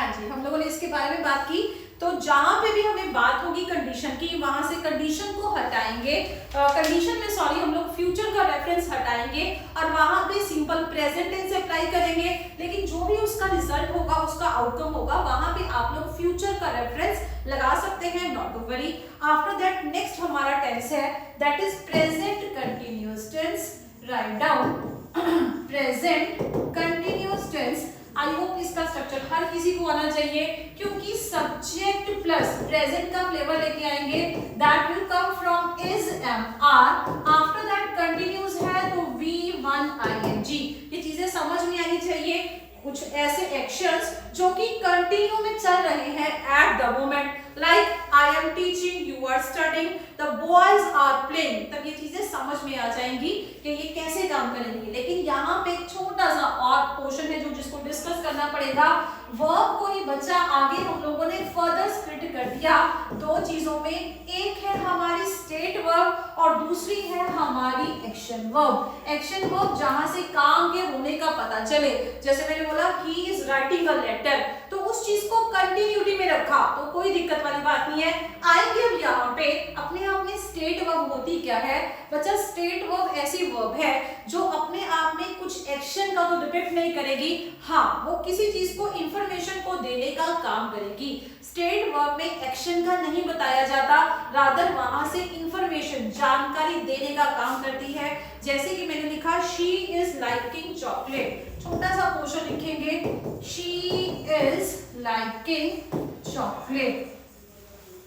हाँ जी, हम लोगों ने इसके बारे में बात की। तो जहां पे भी हमें बात होगी कंडीशन की, वहां से कंडीशन को हटाएंगे, कंडीशन में सॉरी हम लोग फ्यूचर का रेफरेंस हटाएंगे और वहां पे सिंपल प्रेजेंट टेंस अप्लाई करेंगे। लेकिन जो भी उसका रिजल्ट होगा, उसका आउटकम होगा, वहां पे आप लोग फ्यूचर का रेफरेंस लगा सकते हैं, not to worry. After that next हमारा टेंस है, that is present continuous tense. Right down present continuous tense. I hope इसका स्ट्रक्चर हर किसी को आना चाहिए, क्योंकि सब्जेक्ट प्लस प्रेजेंट का फ्लेवर लेके आएंगे। That will come from is am are, after that continuous है तो V1 ING। ये चीजें समझ में आनी चाहिए। कुछ ऐसे एक्शंस जो कि कंटिन्यू में चल रहे हैं at the moment, like I am teaching, you are studying, the boys are playing, तब ये चीजें समझ में आ जाएंगी कि ये कैसे काम करेंगे। लेकिन यहाँ पे एक छोटा सा और पोर्शन है जो जिसको डिस्कस करना पड़ेगा। वर्ब को ही बच्चा आगे हम लोगों ने फर्दर स्प्लिट कर दिया दो चीजों में, एक है हमारी स्टेट वर्ब और दूसरी है हमारी एक्शन वर्ब। एक्शन वर्ब जहां से काम के होने का पता चले, जैसे मैंने बोला he is writing a letter, तो उस चीज को कंटिन्यूटी में रखा तो कोई दिक्कत वाली बात नहीं है। आएंगे अब यहाँ पे अपने आप में स्टेट वर्ब होती क्या है बच्चा। स्टेट वर्ब ऐसी वर्ब है जो अपने आप में कुछ एक्शन का तो डिपेंड नहीं करेगी, हाँ वो किसी चीज को इंफॉर्मेशन को देने का काम करेगी। स्टेट वर्ब में एक्शन का नहीं बताया जाता, रादर वहां से इंफॉर्मेशन जानकारी देने का काम करती है। जैसे कि मैंने लिखा शी इज लाइकिंग चॉकलेट, छोटा सा पोर्शन लिखेंगे, शी इज लाइकिंग चॉकलेट,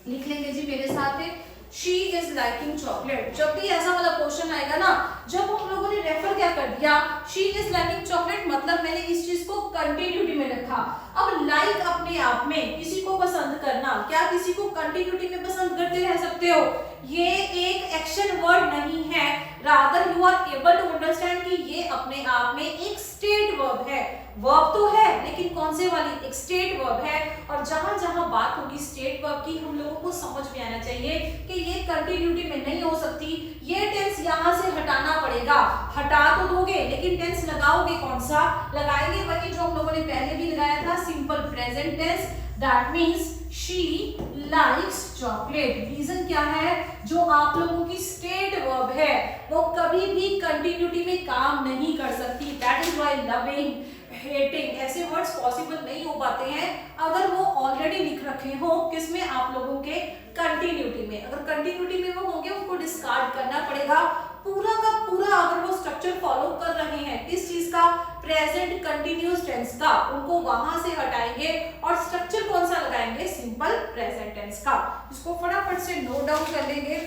लिख लेंगे जी मेरे साथ है, शी इज लाइकिंग चॉकलेट। जब भी ऐसा वाला क्वेश्चन आएगा ना, जब हम लोगों ने रेफर क्या कर दिया शी इज लाइकिंग चॉकलेट, मतलब मैंने इस चीज को कंटिन्यूटी में रखा। अब लाइक अपने आप में किसी को पसंद करना, क्या किसी को कंटिन्यूटी में पसंद करते रह सकते हो? ये एक एक्शन वर्ड नहीं है, rather you are able to understand कि ये अपने आप में एक स्टेट वर्ब है। वर्ब तो है लेकिन कौन से वाली, एक स्टेट वर्ब है। और जहां जहां बात होगी स्टेट वर्ब की, हम लोगों को समझ में आना चाहिए कि ये कंटिन्यूटी में नहीं हो सकती, ये टेंस यहां से हटाना पड़ेगा। हटा तो दोगे लेकिन टेंस लगाओगे कौन सा? लगाएंगे वही जो हम लोगों ने पहले भी लगाया था, simple present tense. That means she likes chocolate. Reason क्या है? जो आप लोगों की स्टेट वर्ब है वो कभी भी कंटिन्यूटी में काम नहीं कर सकती। That is why loving, hating ऐसे वर्ड्स पॉसिबल नहीं हो पाते हैं अगर वो ऑलरेडी लिख रखे हो किसमें, आप लोगों के कंटिन्यूटी में। अगर कंटिन्यूटी में वो होंगे उनको डिस्कार्ड करना पड़ेगा। पूरा का पूरा अगर वो स्ट्रक्चर फॉलो कर रहे हैं किस चीज का, प्रेजेंट कंटिन्यूअस टेंस का, उनको वहां से हटाएंगे और स्ट्रक्चर कौन सा लगाएंगे, सिंपल प्रेजेंट टेंस का। इसको फटाफट से नोट डाउन कर लेंगे।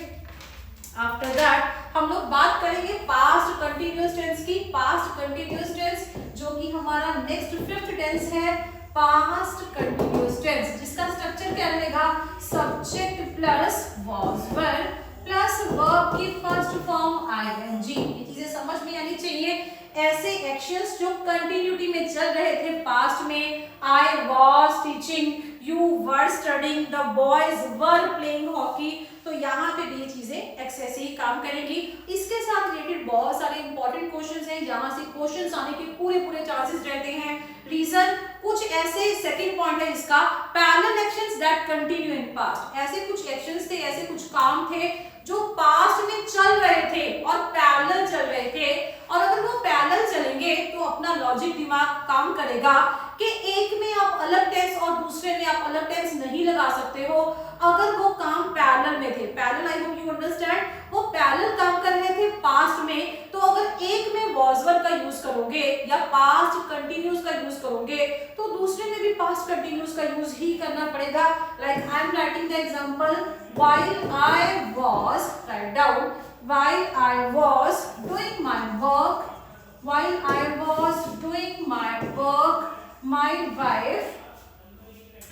आफ्टर दैट हम लोग बात करेंगे पास्ट कंटिन्यूअस टेंस की। पास्ट कंटिन्यूअस टेंस जो कि हमारा नेक्स्ट फिफ्थ टेंस है, पास्ट कंटिन्यूअस टेंस, जिसका स्ट्रक्चर क्या रहेगा, subject plus was were plus verb की फर्स्ट फॉर्म ING। ये चीजें समझ में आनी चाहिए। ऐसे एक्शंस जो कंटिन्यूटी में चल रहे थे पास्ट में, I was teaching, you were studying, the boys were playing hockey, तो यहाँ पे भी ये चीजें ऐसे ही काम करेंगी। इसके साथ रिलेटेड बहुत सारे इंपॉर्टेंट क्वेश्चंस हैं जहां से क्वेश्चंस आने के पूरे चांसेस रहते हैं। रीजन कुछ ऐसे, सेकंड पॉइंट है इसका, parallel actions that continue in past. ऐसे कुछ एक्शंस थे, ऐसे कुछ काम थे जो पास्ट में चल रहे थे और पैरेलल चल रहे थे, और अगर वो पैरेलल चलेंगे तो अपना लॉजिक दिमाग काम करेगा कि एक में आप अलग टेंस और दूसरे में आप अलग टेंस नहीं लगा सकते हो अगर वो काम पैरेलल में थे। Parallel, I hope you understand, वो पैरेलल काम कर रहे थे पास्ट में, तो अगर एक में वॉज वर का यूज करोगे या पास्ट कंटिन्यूअस का यूज करोगे तो दूसरे में भी पास्ट कंटिन्यूअस का यूज ही करना पड़ेगा। Like I am writing the example, while I was, write down, while I was doing my work, while I was doing my work, my wife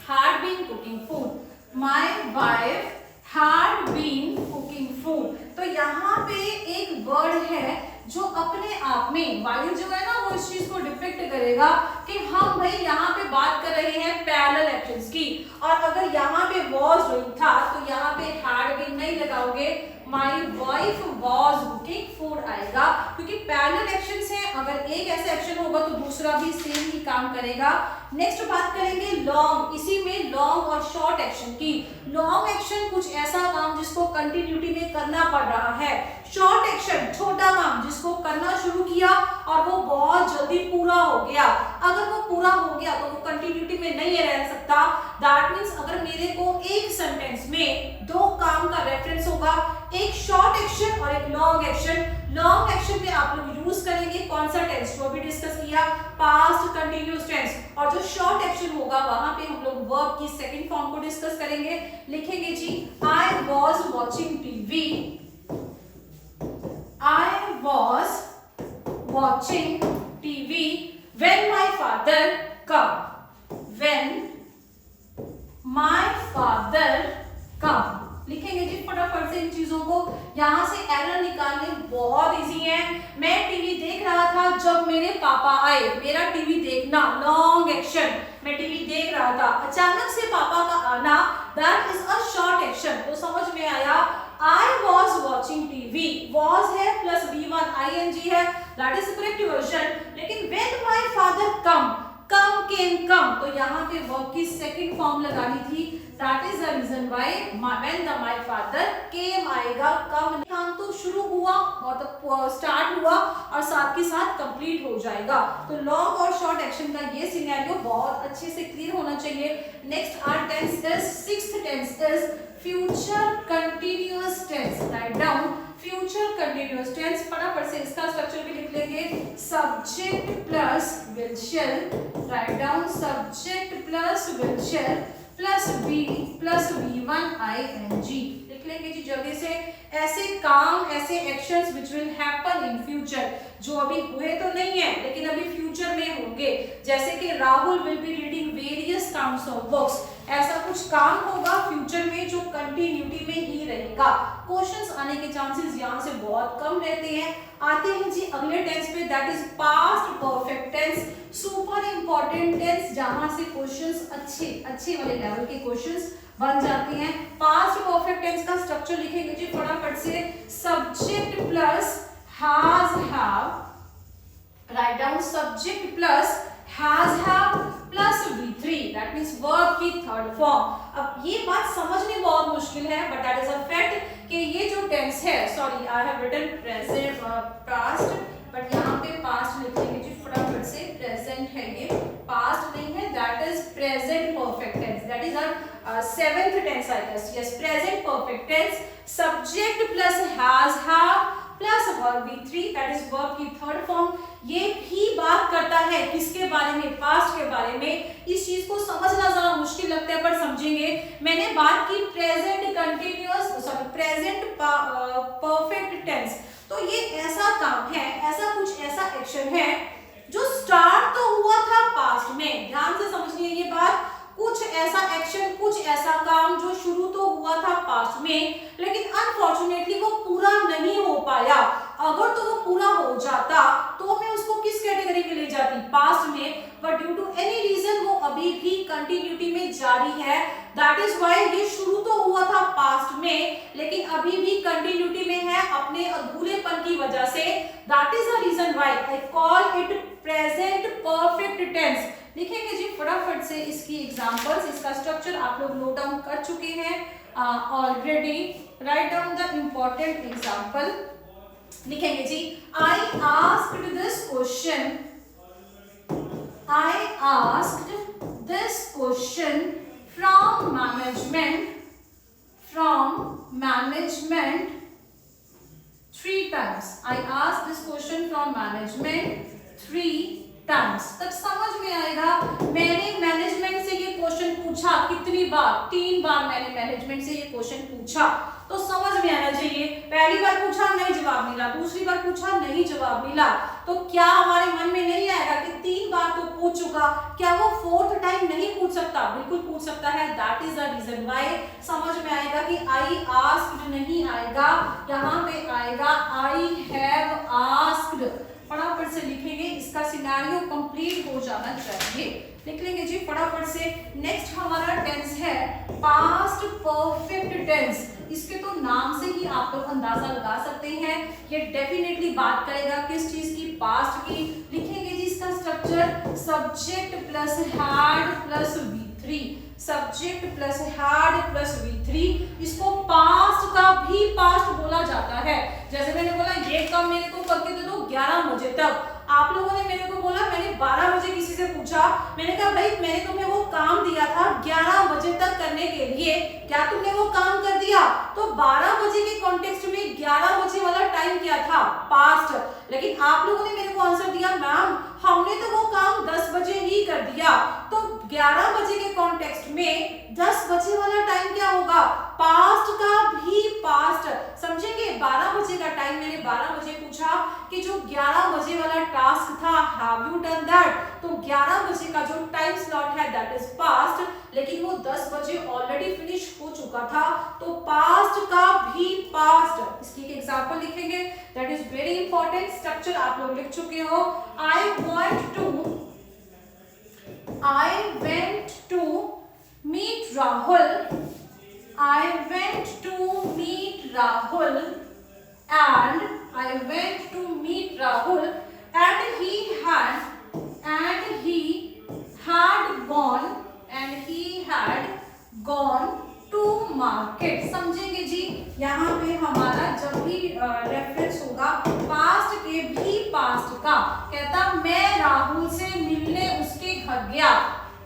had been cooking food. My wife had been cooking food. तो यहाँ पे एक word है जो अपने आप में, while जो है ना वो इस चीज को डिपेंड डिपिक्ट करेगा कि हम भाई यहाँ पे बात कर रहे हैं पैरेलल एक्शंस की, और अगर यहाँ पे वॉज डूइंग था तो यहाँ पे हैड बीन नहीं लगाओगे, my wife was cooking food आएगा, क्योंकि पैरेलल एक्शंस हैं, अगर एक ऐसा एक्शन होगा तो दूसरा भी सेम ही काम करेगा। नेक्स्ट बात करेंगे लॉन्ग, इसी में लॉन्ग और शॉर्ट एक्शन की। लॉन्ग एक्शन कुछ ऐसा काम जिसको कंटिन्यूटी में करना पड़ रहा है, शॉर्ट एक्शन छोटा काम जिसको करना शुरू किया और वो बहुत जल्दी पूरा हो गया। अगर वो पूरा हो गया तो वो कंटिन्यूटी में नहीं रह सकता। दैट मींस अगर मेरे को एक सेंटेंस में दो काम का रेफरेंस होगा, एक शॉर्ट एक्शन और एक लॉन्ग एक्शन। लॉन्ग एक्शन में आप लोग यूज करेंगे कौन सा टेंस, जो अभी डिस्कस किया, पास्ट कंटिन्यूअस टेंस, और जो शॉर्ट एक्शन होगा वहां पे हम लोग वर्ब की सेकंड फॉर्म को डिस्कस करेंगे। लिखेंगे जी I was watching TV, I was watching TV when my father come. When my father come. लिखेंगे जी फटाफट से इन चीजों को। यहाँ से एरर निकालने बहुत इजी है। मैं टीवी देख रहा था जब मेरे पापा आए, मेरा टीवी देखना लॉन्ग एक्शन, मैं टीवी देख रहा था, अचानक से पापा का आना that is a short action. तो समझ में आया I was watching TV, was है plus V1 ing है, that is the correct version। लेकिन when my father come come, तो यहाँ पे verb की second form लगानी थी, that is the reason why when the my father came आएगा, come काम तो शुरू हुआ मतलब स्टार्ट हुआ और साथ के साथ कंप्लीट हो जाएगा। तो लॉन्ग और शॉर्ट एक्शन का ये सिनेरियो बहुत अच्छे से क्लियर होना चाहिए। Next our tense is, sixth tense is future continuous tense. Right down future continuous tense, फटाफट से इसका स्ट्रक्चर भी लिख लेंगे, subject plus will shall, right down subject plus will shall plus be plus V1 ing, लिख लेंगे जी जल्दी से। ऐसे काम, ऐसे actions which will happen in future, जो अभी हुए तो नहीं है लेकिन अभी फ्यूचर में होंगे, जैसे कि Rahul will be reading various counts of books, ऐसा कुछ काम होगा फ्यूचर में जो कंटिन्यूटी में ही रहेगा। क्वेश्चंस आने के चांसेस यहाँ से बहुत कम रहते हैं। आते हैं जी अगले टेंस पे, that is past perfect tense, super important tense, जहां से क्वेश्चंस अच्छे वाले लेवल के क्वेश्चंस बन जाते हैं। पास्ट परफेक्ट टेंस का स्ट्रक्चर लिखेंगे जी फटाफट से, subject plus has have, right down subject plus has have plus V3, that means verb की थर्ड फॉर्म। अब ये बात समझनी बहुत मुश्किल है but that is a fact कि ये जो टेंस है, sorry I have written present past, but यहाँ पे पास्ट लिख लेंगे जी फटाफट से, प्रेजेंट है ये, पास्ट नहीं है, that is present perfect tense, that is our seventh tense I guess, yes present perfect tense, subject plus has have plus verb V3, that is verb की थर्ड फॉर्म। ये भी बात करता है किसके बारे में, पास्ट के बारे में। इस चीज को समझना जरा मुश्किल लगता है पर समझेंगे। मैंने बात की present continuous, sorry present perfect tense, तो ये ऐसा काम है, ऐसा कुछ ऐसा एक्शन है जो स्टार्ट तो हुआ था पास्ट में, ध्यान से समझिए ये बात, कुछ ऐसा एक्शन, कुछ ऐसा काम जो शुरू तो हुआ था पास्ट में लेकिन अनफॉर्चुनेटली वो पूरा नहीं हो पाया। अगर तो वो पूरा हो जाता तो मैं उसको किस कैटेगरी में ले जाती, पास्ट में, but due to any reason वो अभी भी कंटिन्यूटी में जारी है। दैट इज व्हाई ये शुरू तो हुआ था पास्ट में लेकिन अभी भी कंटिन्यूटी में है अपने अधूरेपन की वजह से। That is the reason why I call it present perfect tense. लिखेंगे जी फटाफट से इसकी एग्जांपल्स, इसका स्ट्रक्चर आप लोग नोट डाउन कर चुके हैं already. Write down the important example. लिखेंगे जी I asked this question, I asked this question from management 3 times। I asked this question from management 3 times। तब समझ में आएगा मैंने मैनेजमेंट से ये क्वेश्चन पूछा कितनी बार, 3 बार मैंने मैनेजमेंट से ये क्वेश्चन पूछा, तो समझ में आना चाहिए। पहली बार पूछा नहीं जवाब मिला, दूसरी बार पूछा नहीं जवाब मिला, तो क्या हमारे मन में नहीं आएगा कि 3 बार तो पूछ चुका, क्या वो 4th टाइम नहीं पूछ सकता? बिल्कुल पूछ सकता है। That is the reason why समझ में आएगा कि आई आस्क्ड नहीं आएगा, यहाँ पे आएगा आई हैव आस्क्ड। फटाफट से लिखेंगे इसका सिनेरियो कंप्लीट हो जाना चाहिए। लिख लेंगे जी फटाफट से। नेक्स्ट हमारा टेंस है पास्ट परफेक्ट टेंस। इसके तो नाम से ही आप लोग अंदाजा लगा सकते हैं ये डेफिनेटली बात करेगा किस चीज की, पास्ट की। लिखेंगे जी इसका structure subject plus had plus V3, subject plus had plus V3। इसको पास्ट का भी पास्ट बोला जाता है। जैसे मैंने बोला ये काम मेरे को करके दे दो 11 बजे तक, आप लोगों ने मेरे को बोला, मैंने 12 बजे किसी से पूछा, मैंने कहा भाई मैंने तुम्हें वो काम दिया था 11 बजे तक करने के लिए, क्या तुमने वो काम कर दिया? तो 12 बजे के कॉन्टेक्स्ट में 11 बजे वाला टाइम क्या था? पास्ट। लेकिन आप लोगों ने मेरे को आंसर दिया मैम हमने तो वो काम 10 बजे ही कर दिया, तो 11 बजे के कॉन्टेक्स्ट में 10 बजे वाला टाइम क्या होगा? पास्ट का भी पास्ट। समझेंगे 12 बजे का टाइम, मैंने 12 बजे पूछा कि जो 11 बजे वाला टास्क था हैव यू डन दैट, तो 11 बजे का जो टाइम स्लॉट है दैट इज पास्ट, लेकिन वो 10 बजे ऑलरेडी फिनिश हो चुका था, तो पास्ट का भी पास्ट। इसकी एक एग्जांपल लिखेंगे that is very important. Structure आप लोग लिख चुके हो। आई went to meet Rahul. I went to meet Rahul and he had gone to market। समझेंगे जी यहाँ पे हमारा जब भी रेफरेंस होगा पास्ट के भी पास्ट का, कहता मैं राहुल से मिलने उसके घर गया,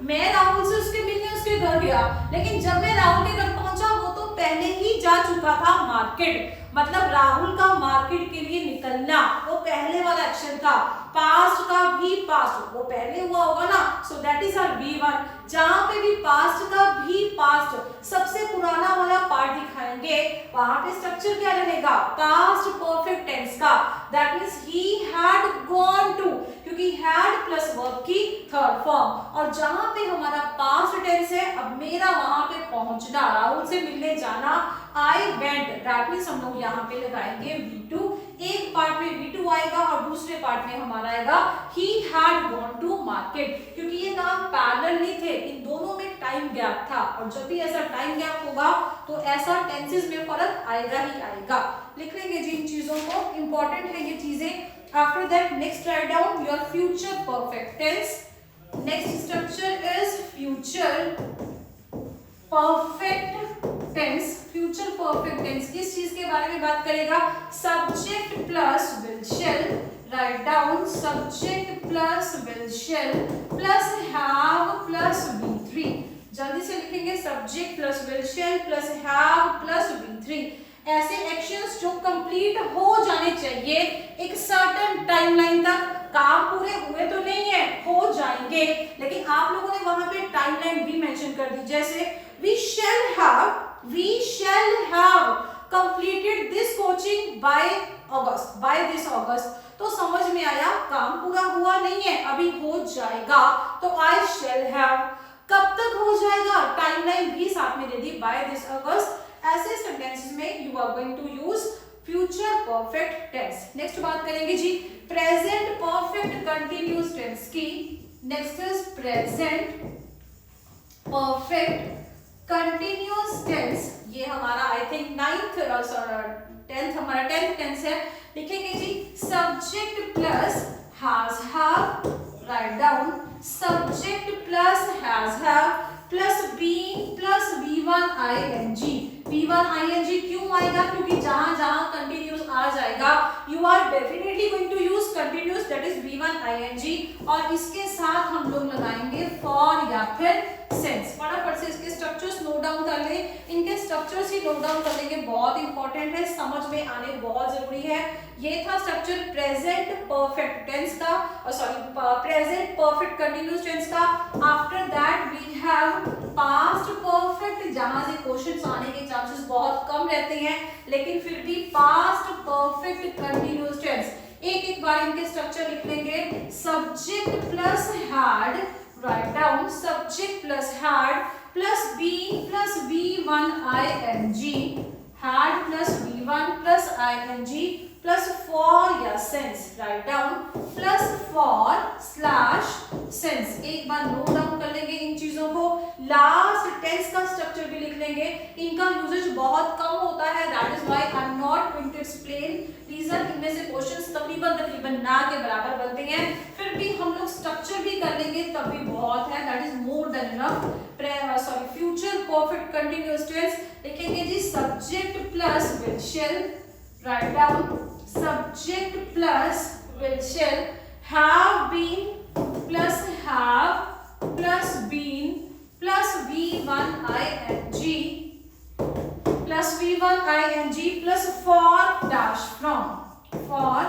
मैं राहुल से उसके मिलने उसके घर गया, लेकिन जब मैं राहुल के घर पहुंचा वो तो पहले ही जा चुका था मार्केट। मतलब राहुल का मार्केट के लिए निकलना वो पहले वाला एक्शन था। पास्ट का भी पास्ट वो पहले हुआ होगा ना, so that is our V1। जहां पे भी पास्ट का भी पास्ट सबसे पुराना वाला पार्ट दिखाएंगे, वहां पे स्ट्रक्चर क्या रहेगा? पास्ट परफेक्ट टेंस का। That means he had gone to, क्योंकि हैड प्लस वर्ब की थर्ड फॉर्म। और जहां पे हमारा पास्ट टेंस है, अब मेरा वहां पे पहुंचना, राहुल से मिलने जाना, आई वेंट, दैट मींस हम लोग यहाँ पे लगाएंगे V2। एक पार्ट में V2 आएगा और दूसरे पार्ट में हमारा आएगा he had gone to market, क्योंकि ये काम पैरेलल नहीं थे, इन दोनों में टाइम गैप था, और जब भी ऐसा टाइम गैप होगा तो ऐसा टेंसेस में फर्क आएगा ही आएगा। लिख लेंगे जी इन चीजों को, इंपॉर्टेंट है ये चीजें। After that next write down your future perfect tense. Next structure is future perfect tense. Future perfect tense किस चीज के बारे में बात करेगा? Subject plus will shall. Right down subject plus will shall plus have plus V3। जल्दी से लिखेंगे subject plus will shall plus have plus V3। ऐसे एक्शंस जो कंप्लीट हो जाने चाहिए एक सर्टेन टाइमलाइन तक, काम पूरे हुए तो नहीं है, हो जाएंगे, लेकिन आप लोगों ने वहां पे टाइमलाइन भी मेंशन कर दी। जैसे we shall have completed this coaching by this August। तो समझ में आया काम पूरा हुआ नहीं है, अभी हो जाएगा, तो I shall have कब तक हो जाएगा, टाइमलाइन भी साथ में दे दी by this August। ऐसे सेंटेंसेस में you are going to use future perfect tense। Next बात करेंगे जी प्रेजेंट परफेक्ट कंटिन्यूअस टेंस की। Next is present perfect continuous tense. ये हमारा आई थिंक 10th हमारा 10th टेंस है। लिखेंगे जी subject plus has have. Right down subject plus has have plus being plus V1 ing। V1 ing क्यों आएगा? क्योंकि जहां जहां कंटिन्यूअस आ जाएगा you are definitely going to use continuous, that is V1 ing। और इसके साथ हम लोग लगाएंगे फॉर या फिर सेंस। फटाफट से इसके स्ट्रक्चर्स नोट डाउन कर ले, इनके स्ट्रक्चर्स ही नोट डाउन कर लेंगे, बहुत इंपॉर्टेंट है, समझ में आने बहुत जरूरी है। ये था स्ट्रक्चर प्रेजेंट परफेक्ट टेंस का, प्रेजेंट परफेक्ट कंटिन्यूअस टेंस का। After that we have past perfect, जहां से क्वेश्चंस आने के चांसेस बहुत कम रहते हैं, लेकिन फिर भी पास्ट परफेक्ट कंटिन्यूअस टेंस। एक एक बार इनके स्ट्रक्चर लिख लेंगे। Subject plus had, write down subject plus had plus being plus V1 ing, had plus V1 plus ing plus for या since, write down plus for slash since. एक बार note down कर लेंगे इन चीजों को। लास्ट टेंस का structure भी लिख लेंगे। इनका यूजेज बहुत कम होता है, that is why I am not going to explain. Reason इनमें से क्वेश्चंस तकरीबन ना के बराबर बनते हैं, फिर भी हम लोग स्ट्रक्चर भी कर लेंगे तब भी बहुत है, that is more than enough. Sorry future perfect continuous tense लिखेंगे जी, subject plus will shall, right down subject plus will shall, have been plus have plus been plus v1 ing plus for dash from, for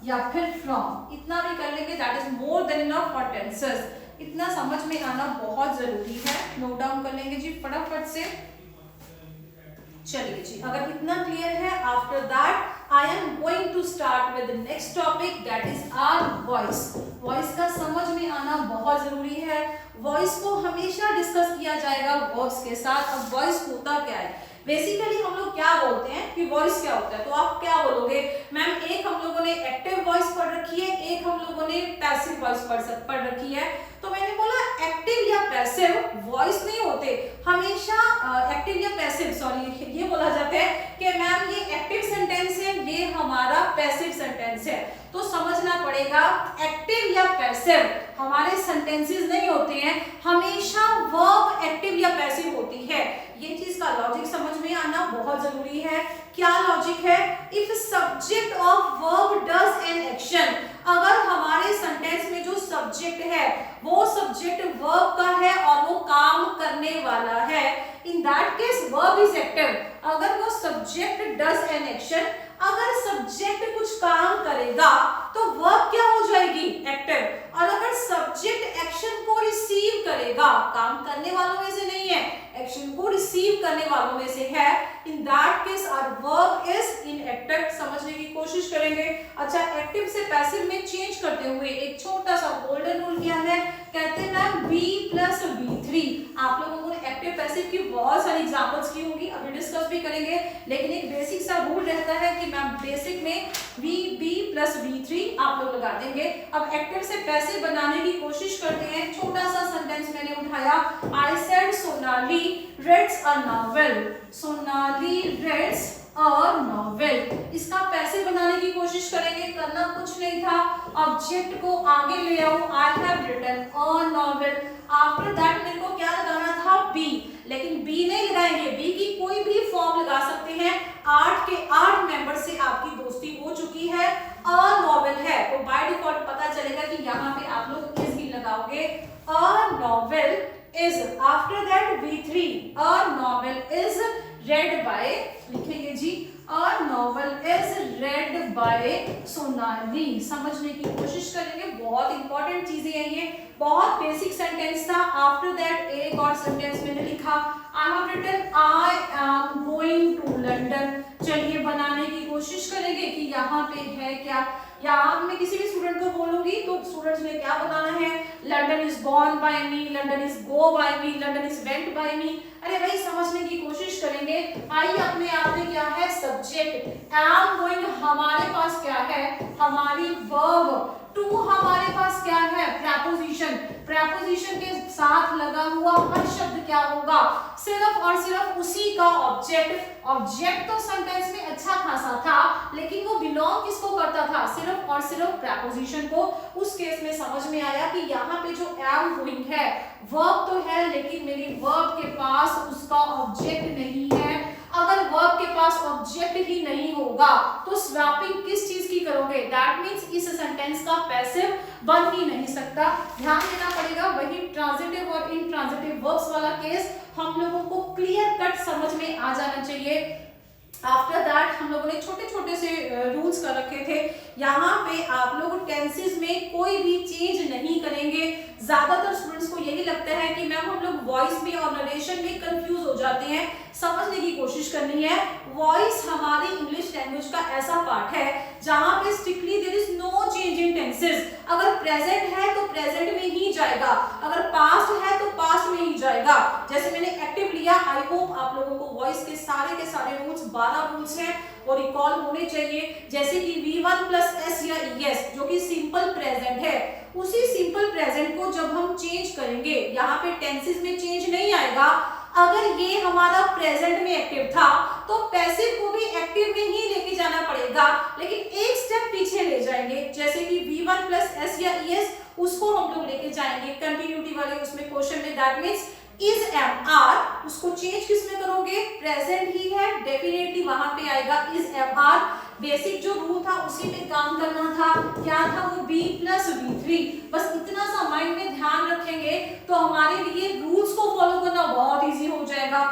या फिर from, इतना भी कर लेंगे, that is more than enough for tenses। इतना समझ में आना बहुत जरूरी है, नोट डाउन कर लेंगे जी फटाफट से। चलिए जी, अगर इतना क्लियर है, after that I am going to start with the next topic, that is our voice। Voice का समझ में आना बहुत जरूरी है। वॉइस को हमेशा डिस्कस किया जाएगा वर्ब्स के साथ। अब वॉइस होता क्या है, बेसिकली हम लोग क्या बोलते हैं कि वॉइस क्या होता है, तो आप क्या बोलोगे मैम, एक हम लोगों ने एक्टिव वॉइस पढ़ रखी है, एक हम लोगों ने पैसिव वॉइस पढ़ रखी है। तो मैंने बोला एक्टिव या पैसिव वॉइस नहीं होते हमेशा, एक्टिव या पैसिव, सॉरी ये बोला जाता है कि मैम ये एक्टिव सेंटेंस है, ये हमारा पैसिव सेंटेंस है। तो समझना पड़ेगा एक्टिव या पैसिव हमारे सेंटेंसेस नहीं होते हैं, हमेशा वर्ब एक्टिव या पैसिव होती है। ये चीज का लॉजिक समझ में आना बहुत जरूरी है। क्या लॉजिक है, if subject of verb does an action, अगर हमारे सेंटेंस में जो सब्जेक्ट है वो सब्जेक्ट वर्ब का है और वो काम करने वाला है, in that case verb is active. अगर वो सब्जेक्ट डज एन एक्शन, अगर सब्जेक्ट कुछ काम करेगा तो वर्ब क्या हो जाएगी, एक्टिव। और अगर सब्जेक्ट एक्शन को रिसीव करेगा, काम करने वालों में से नहीं है, एक्शन को रिसीव करने वालों में से है, in that case our verb is inactive. समझने की कोशिश करेंगे। अच्छा, एक्टिव से पैसिव में चेंज करते हुए एक छोटा सा गोल्डन रूल क्या है, कहते हैं मैम बी प्लस V3। आप लोगों ने एक्टिव पैसिव की बहुत सारी एग्जांपल्स की होंगी, अभी डिस्कस भी करेंगे, लेकिन एक बेसिक सा रूल रहता है कि मैम बेसिक में B प्लस V3 आप लोग लगा देंगे। अब एक्टिव से पैसिव बनाने की कोशिश करते हैं। छोटा सा सेंटेंस मैंने उठाया, I said Sonali reads a novel, Sonali reads a novel। इसका पैसिव बनाने की कोशिश करेंगे, करना कुछ नहीं था, ऑब्जेक्ट को आगे ले आओ, I have written a novel. After that मेरे को क्या लगाना था, बी, लेकिन बी नहीं लगाएंगे, बी की कोई भी फॉर्म लगा सकते हैं। 8 के 8 मेंबर से आपकी दोस्ती हो चुकी है, अ नॉवेल है, तो बाय डिफॉल्ट पता चलेगा कि यहाँ पे आप लोग इज ही लगाओगे। A novel is, after that V3, a novel is read by, लिखेंगे जी a novel is read by Sonali. समझने की कोशिश करेंगे, बहुत इंपॉर्टेंट चीजें हैं ये, बहुत बेसिक सेंटेंस था। आफ्टर दैट एक और सेंटेंस मैंने लिखा, I have written I am going to London. चलिए बनाने की कोशिश करेंगे कि यहाँ पे है क्या, या मैं किसी भी स्टूडेंट को बोलूंगी तो स्टूडेंट्स ने क्या बनाना है, London is gone by me, London is go by me, London is went by me. अरे भाई समझने की कोशिश करेंगे। आई अपने आप में क्या है, सब्जेक्ट, एम गोइंग हमारे पास क्या है, हमारी वर्ब, टू हमारे पास क्या है, प्रपोजिशन, प्रपोजिशन के साथ लगा हुआ हर शब्द क्या होगा, सिर्फ और सिर्फ उसी का ऑब्जेक्ट। ऑब्जेक्ट तो सेंटेंस में अच्छा खासा था, लेकिन वो बिलोंग किसको करता था, सिर्फ और सिर्फ प्रपोजिशन को। उस केस में समझ में आया कि यहाँ पे जो एम गोइंग है वर्ब तो है, लेकिन मेरी वर्ब के पास उसका ऑब्जेक्ट नहीं है। अगर वर्ब के पास ऑब्जेक्ट ही नहीं होगा तो स्वैपिंग किस चीज की करोगे, दैट मींस इस सेंटेंस का पैसिव बन ही नहीं सकता। ध्यान देना पड़ेगा। वही ट्रांजिटिव और इंट्रांजिटिव वर्ब्स वाला केस हम लोगों को क्लियर कट समझ में आ जाना चाहिए। आफ्टर दैट हम लोगों ने छोटे छोटे से रूल्स कर रखे थे। यहाँ पे आप लोग टेंसेस में कोई भी चेंज नहीं करेंगे। ज्यादातर स्टूडेंट्स को यही लगता है कि मैम हम लोग वॉइस में और नरेशन में कंफ्यूज हो जाते हैं। समझने की कोशिश करनी है, वॉइस हमारी इंग्लिश लैंग्वेज का ऐसा पार्ट है जहाँ पे strictly there is no change in tenses. अगर प्रेजेंट है तो प्रेजेंट में ही जाएगा, अगर पास्ट है तो पास्ट में ही जाएगा। जैसे मैंने एक्टिव लिया, आई होप आप लोगों को वॉइस के सारे रूल्स 12 रूल्स हैं वो रिकॉल होने चाहिए। जैसे कि V1 प्लस एस या ES जो कि सिंपल प्रेजेंट है, उसी सिंपल प्रेजेंट को जब हम चेंज करेंगे, यहाँ पे टेंसेस में चेंज नहीं आएगा। अगर ये हमारा प्रेजेंट में एक्टिव था तो पैसिव को भी एक्टिव में ही लेके जाना पड़ेगा, लेकिन एक स्टेप पीछे ले जाएंगे। जैसे कि V1 प्लस एस या ES उसको हम लोग लेके जाएंगे कंटिन्यूटी वाले उसमें क्वेश्चन में, that means is am are, उसको चेंज किस में करोगे, प्रेजेंट ही है, डेफिनेटली वहां पे आएगा इज एम आर। बेसिक जो रूल था उसी में काम करना था, क्या था वो B प्लस V3, बस इतना सा माइंड में ध्यान रखेंगे तो हमारे लिए रूल्स को फॉलो करना बहुत इजी हो जाएगा।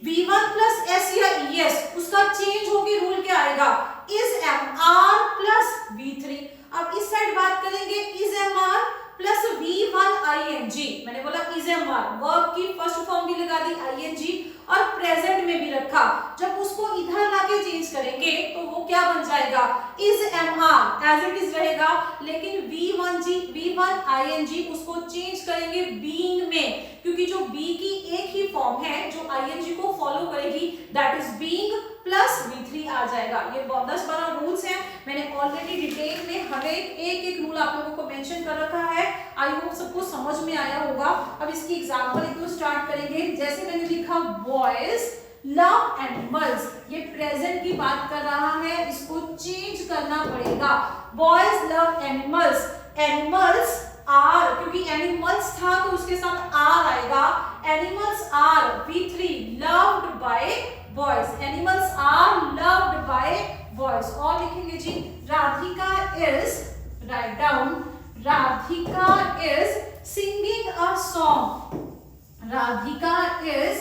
V1 प्लस एस या ES उसका चेंज होके रूल क्या आएगा, is am are plus V3। अब इस साइड बात करेंगे, is am are plus V1 ING, मैंने बोला इज एम आर, वर्ब की फर्स्ट फॉर्म भी लगा दी ING और प्रेजेंट में भी रखा। जब उसको इधर लाके चेंज करेंगे तो वो क्या बन जाएगा, is am are as it is रहेगा, लेकिन V1 ING उसको चेंज करेंगे बीइंग में, क्योंकि जो बी की एक ही फॉर्म है जो ING को फॉलो करेगी, that is being plus V3 आ जाएगा। ये 10-12 रूल्स हैं, मैंने ऑलरेडी डिटेल में हर एक रूल आप लोगों को मेंशन कर रखा है। आई होप सबको समझ में आया होगा। अब इसकी एग्जांपल एक दो स्टार्ट करेंगे। जैसे मैंने लिखा बॉयज लव एनिमल्स, ये प्रेजेंट की बात कर रहा है, इसको चेंज करना पड़ेगा, boys love animals, animals are, क्योंकि एनिमल्स था तो उसके साथ आर आएगा, animals are V3 loved by boys, animals are loved by boys. और लिखेंगे जी Radhika is, write down, Radhika is singing a song, Radhika is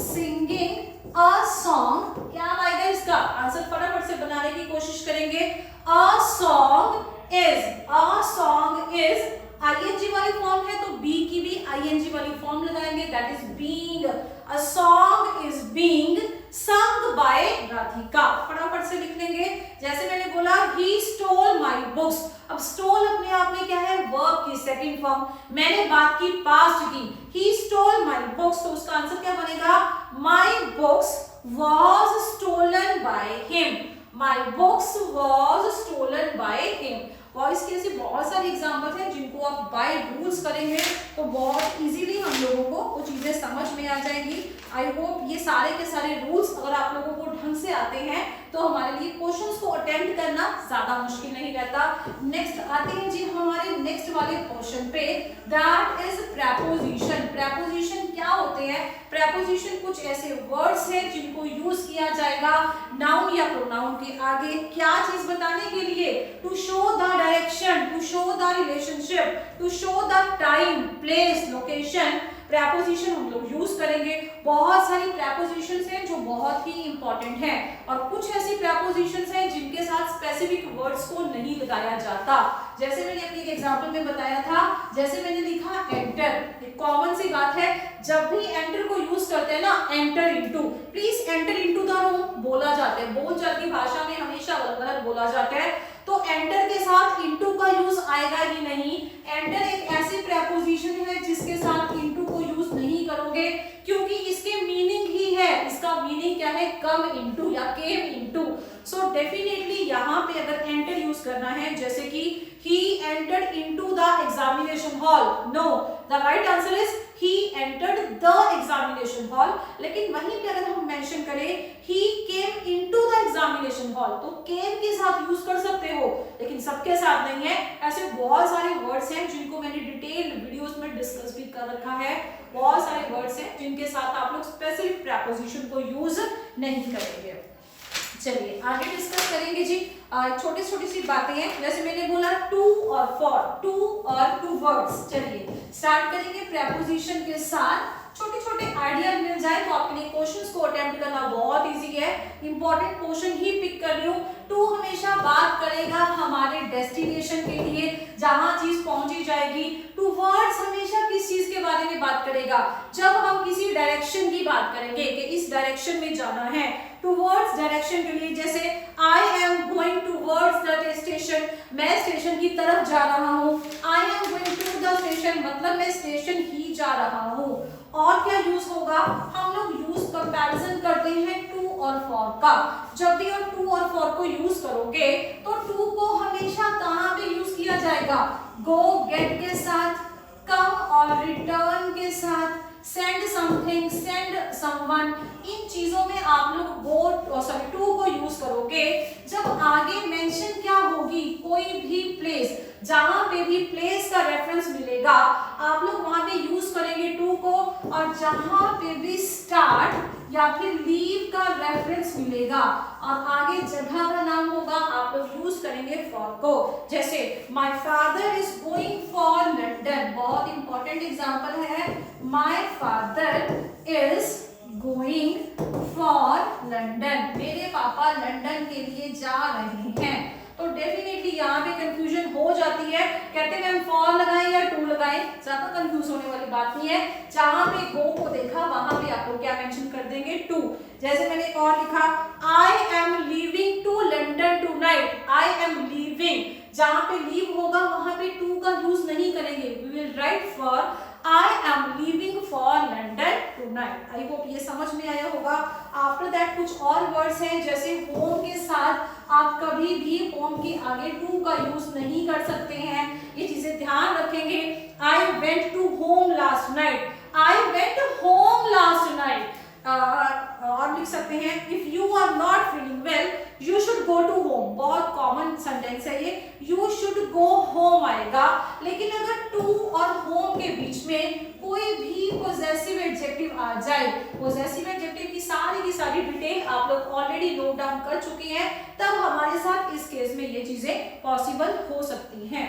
singing a song, क्या आएगा इसका आंसर, फटाफट से बनाने की कोशिश करेंगे। अ सॉन्ग इज ING वाली फॉर्म है तो B की भी ING वाली फॉर्म लगाएंगे, that is being, a song is being sung by Radhika, फटाफट से लिख लेंगे। जैसे मैंने बोला he stole my books, अब stole अपने आप में क्या है, वर्ब की सेकंड फॉर्म, मैंने बात की पास्ट की, he stole my books, तो उसका आंसर क्या बनेगा, my books was stolen by him, my books was stolen by him। और इसके ऐसे बहुत सारे एग्जाम्पल्स हैं जिनको आप बाय रूल्स करेंगे तो बहुत इजीली हम लोगों को वो चीजें समझ में आ जाएंगी। आई होप ये सारे के सारे रूल्स अगर आप लोगों को ढंग से आते हैं तो हमारे लिए क्वेश्चंस को अटेम्प्ट करना ज्यादा मुश्किल नहीं रहता। नेक्स्ट आते हैं जी हमारे नेक्स्ट वाले क्वेश्चन पे, दैट इज प्रेपोजिशन। प्रेपोजिशन क्या होते हैं, प्रेपोजिशन कुछ ऐसे वर्ड्स हैं जिनको यूज किया जाएगा नाउन या प्रोनाउन के आगे, क्या चीज बताने के लिए, to show the direction, to show the relationship, to show the time, place, location, preposition हम लोग यूज करेंगे। बहुत सारी प्रेपोजिशंस हैं जो बहुत ही इंपॉर्टेंट हैं और कुछ ऐसी प्रेपोजिशंस हैं जिनके साथ स्पेसिफिक वर्ड्स को नहीं लगाया जाता। जैसे मैंने अपनी एक एग्जांपल में बताया था, जैसे मैंने लिखा एंटर, एक कॉमन सी बात है, जब भी एंटर को यूज करते हैं ना, enter into, please enter into the room बोला जाता है, बोलचाल की भाषा में हमेशा गलत बोला जाता है, तो एंटर के साथ इनटू का यूज आएगा ही नहीं। एंटर एक ऐसी प्रेपोजिशन है जिसके साथ इनटू को यूज नहीं करोगे क्योंकि इसके मीनिंग ही है, इसका मीनिंग क्या है, कम इनटू या केम इनटू। सो डेफिनेटली यहाँ पे अगर एंटर यूज करना है, जैसे कि he entered into the examination hall, no, the right answer is he entered the examination hall। लेकिन वहीं पे अगर हम मेंशन करें he came into the examination hall, तो came के साथ यूज कर सकते हो लेकिन सबके साथ नहीं है। ऐसे बहुत सारे वर्ड्स हैं जिनको मैंने डिटेल वीडियोस में डिस्कस भी कर रखा है, बहुत सारे वर्ड्स हैं जिनके साथ आप लोग स्पेसिफिक प्रेपोजिशन को यूज नहीं करेंगे। चलिए आगे डिस्कस करेंगे जी, छोटी छोटी सी बातें हैं, जैसे मैंने बोला टू और फॉर, टू और टू वर्ड्स। चलिए स्टार्ट करेंगे प्रेपोजिशन के साथ, छोटे छोटे आइडिया मिल जाए तो आपके लिए क्वेश्चंस को अटेम्प्ट करना बहुत इजी है। इंपॉर्टेंट क्वेश्चन ही पिक कर रही हूँ। टू हमेशा बात करेगा हमारे डेस्टिनेशन के लिए, जहां चीज पहुंची जाएगी। टू वर्ड्स हमेशा किस चीज के बारे में बात करेगा, जब हम किसी डायरेक्शन की बात करेंगे कि इस डायरेक्शन में जाना है, टूवर्ड्स डायरेक्शन के लिए, जैसे I am going towards the station, मैं स्टेशन की तरफ जा रहा हूँ। I am going to the station मतलब मैं स्टेशन ही जा रहा हूँ। और क्या यूज होगा, हम लोग यूज कंपैरिजन करते हैं टू और फॉर का। जब भी आप टू और फॉर को यूज करोगे तो टू को हमेशा कहाँ पे यूज किया जाएगा, गो गेट के साथ, कम और रिटर्न के साथ, सेंड समथिंग, सेंड समवन, इन चीजों में आप लोग गो सॉरी टू को यूज करोगे। जब आगे मेंशन क्या होगी, कोई भी प्लेस, जहां पे भी प्लेस का रेफरेंस मिलेगा आप लोग वहां पे यूज करेंगे टू को, और जहां पे भी स्टार्ट या फिर लीव का रेफरेंस मिलेगा और आगे जगह का नाम होगा आप लोग यूज करेंगे फॉर को। जैसे my father is going for London, बहुत इंपॉर्टेंट एग्जांपल है, my father is going for London, मेरे पापा लंदन के लिए जा रहे हैं। तो डेफिनेटली यहाँ पे कंफ्यूजन हो जाती है, कहते हैं मैम फॉर लगाएं या टू लगाएं, ज्यादा कंफ्यूज होने वाली बात नहीं है। जहां पे गो को देखा वहां पे आप लोग क्या मेंशन कर देंगे, टू। जैसे मैंने एक और लिखा, I am leaving to London tonight, I am leaving, जहां पे लीव होगा वहां पे टू का यूज नहीं करेंगे, we will write for I am leaving for London tonight. I hope ये समझ में आया होगा। After that कुछ और वर्ड्स हैं, जैसे home के साथ आप कभी भी home के आगे to का यूज नहीं कर सकते हैं, ये चीजें ध्यान रखेंगे। I went to home last night, I went home last night। और लिख सकते हैं, if you are not feeling well, you should go to home, बहुत कॉमन सेंटेंस है ये, you should go home आएगा। लेकिन अगर to और home के बीच में कोई भी पोजेसिव एडजेक्टिव आ जाए, पोजेसिव एडजेक्टिव की सारी डिटेल आप लोग ऑलरेडी नोट डाउन कर चुके हैं, तब हमारे साथ इस केस में ये चीजें पॉसिबल हो सकती हैं।